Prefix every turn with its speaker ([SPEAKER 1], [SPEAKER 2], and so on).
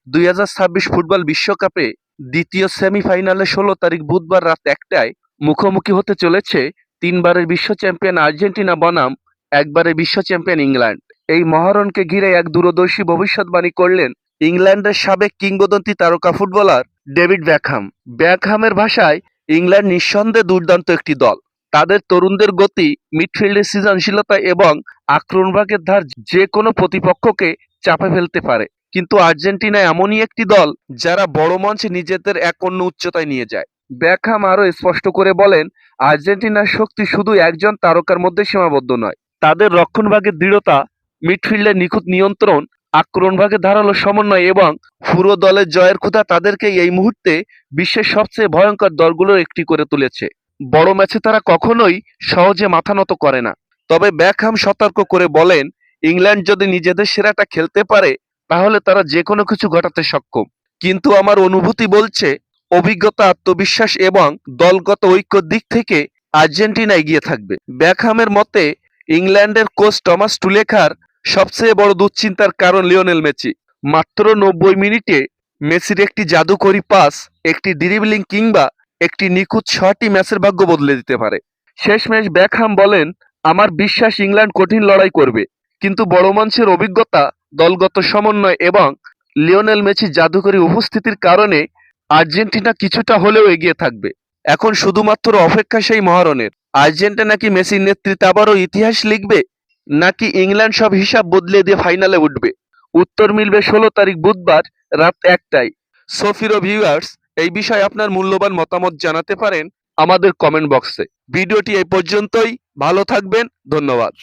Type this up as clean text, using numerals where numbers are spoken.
[SPEAKER 1] 2026 football বিশ্বকাপে দ্বিতীয় সেমিফাইনালে 16 তারিখ বুধবার রাত 1টায় মুখোমুখি হতে চলেছে তিনবারের বিশ্ব চ্যাম্পিয়ন আর্জেন্টিনা বনাম একবারের বিশ্ব চ্যাম্পিয়ন ইংল্যান্ড। এই মহারণকে ঘিরে এক দূরদর্শী ভবিষ্যদ্বাণী করলেন ইংল্যান্ডের সাবেক কিংবদন্তি তারকা ফুটবলার ডেভিড বেকহাম। বেকহামের ভাষায়, ইংল্যান্ড নিঃসন্দেহে দুর্দান্ত একটি দল। তাদের তরুণদের গতি, মিডফিল্ডের সৃজনশীলতা এবং আক্রমণভাগের ধার যে কোনো প্রতিপক্ষকে চাপে ফেলতে পারে। কিন্তু আর্জেন্টিনা এমনই একটি দল যারা বড় মঞ্চে নিজেদের এক অন্য উচ্চতায় নিয়ে যায়। বেকহাম আরও স্পষ্ট করে বলেন, আর্জেন্টিনার শক্তি শুধু একজন তারকার মধ্যে সীমাবদ্ধ নয়। তাদের রক্ষণভাগের দৃঢ়তা, মিডফিল্ডের নিখুঁত নিয়ন্ত্রণ, আক্রমণভাগের ধারালো সমন্বয় এবং পুরো দলের জয়ের ক্ষুধা তাদেরকে এই মুহূর্তে বিশ্বের সবচেয়ে ভয়ঙ্কর দলগুলোর একটি করে তুলেছে। বড় ম্যাচে তারা কখনোই সহজে মাথা নত করে না। তবে বেকহাম সতর্ক করে বলেন, ইংল্যান্ড যদি নিজেদের সেরাটা খেলতে পারে তাহলে তারা যে কোনো কিছু ঘটাতে সক্ষম। কিন্তু আমার অনুভূতি বলছে, অভিজ্ঞতা, আত্মবিশ্বাস এবং দলগত ঐক্যর দিক থেকে আর্জেন্টিনা এগিয়ে থাকবে। বেকহামের মতে, ইংল্যান্ডের কোচ টমাস টুলেখার সবচেয়ে বড় দুশ্চিন্তার কারণ লিওনেল মেসি। মাত্র 90 মিনিটে মেসির একটি জাদুকরী পাস, একটি ড্রিবলিং কিংবা একটি নিখুঁত শটই ম্যাচের ভাগ্য বদলে দিতে পারে। শেষমেশ বেকহাম বলেন, আমার বিশ্বাস ইংল্যান্ড কঠিন লড়াই করবে, কিন্তু বড় মঞ্চের অভিজ্ঞতা, দলগত সমন্বয় এবং লিওনেল মেসির জাদুকরী উপস্থিতির কারণে আর্জেন্টিনা কিছুটা হলেও এগিয়ে থাকবে। এখন শুধুমাত্র অপেক্ষা সেই মহারণের। আর্জেন্টিনা কি মেসির নেতৃত্বে আবারও ইতিহাস লিখবে, নাকি ইংল্যান্ড সব হিসাব বদলে দিয়ে ফাইনালে উঠবে? উত্তর মিলবে 16 তারিখ বুধবার রাত 1টায়। সো প্রিয় ভিউয়ার্স, এই বিষয়ে আপনার মূল্যবান মতামত জানাতে পারেন আমাদের কমেন্ট বক্সে। ভিডিওটি এই পর্যন্তই। ভালো থাকবেন। ধন্যবাদ।